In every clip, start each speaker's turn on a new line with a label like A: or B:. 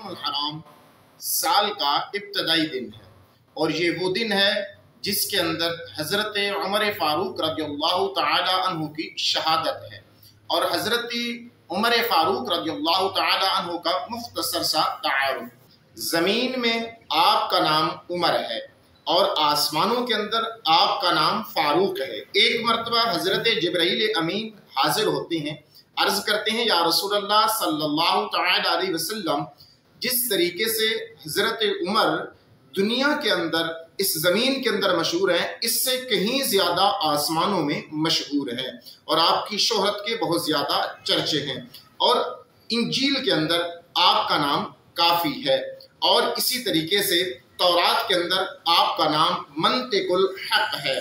A: मुहर्रम हराम साल का इब्तदाई दिन है और ये वो दिन है जिसके अंदर हज़रत उमर फ़ारूक रज़ियल्लाहु तआला अन्हु की शहादत है। और हज़रत उमर फ़ारूक रज़ियल्लाहु तआला अन्हु का मुख्तसर सा तारुफ। ज़मीन में आपका नाम उमर है और आसमानों के अंदर आपका नाम फ़ारूक है। एक मरतबा हज़रत जिब्राईल अमीन हाजिर होते हैं, अर्ज़ करते हैं या रसूलल्लाह सल्लल्लाहु तआला अलैहि वसल्लम, जिस तरीके से हज़रत उमर दुनिया के अंदर इस ज़मीन के अंदर मशहूर हैं, इससे कहीं ज़्यादा आसमानों में मशहूर है और आपकी शोहरत के बहुत ज़्यादा चर्चे हैं। और इंजील के अंदर आपका नाम काफ़ी है और इसी तरीके से तौरात के अंदर आपका नाम मंतिकुल हक है।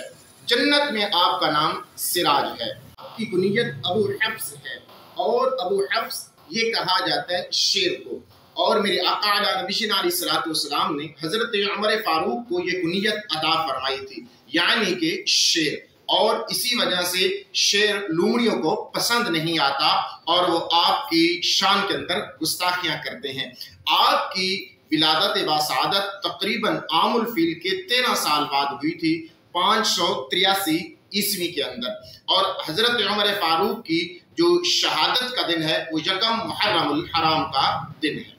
A: जन्नत में आपका नाम सिराज है। आपकी कुनियत अबू हफ्स है और अबू हफ्स ये कहा जाता है शेर को। और मेरे आका आला नबी अलैहिस्सलातु वस्सलाम ने हज़रत उमर फ़ारूक को ये कुनियत अता फरमाई थी, यानी कि शेर। और इसी वजह से शेर लूमड़ियों को पसंद नहीं आता और वो आपकी शान के अंदर गुस्ताखियाँ करते हैं। आपकी विलादत बासादत तकरीबन आमुल फील के 13 साल बाद हुई थी, 583 ईस्वी के अंदर। और हज़रत उमर फ़ारूक की जो शहादत का दिन है वो यकम मुहर्रम हराम का दिन है।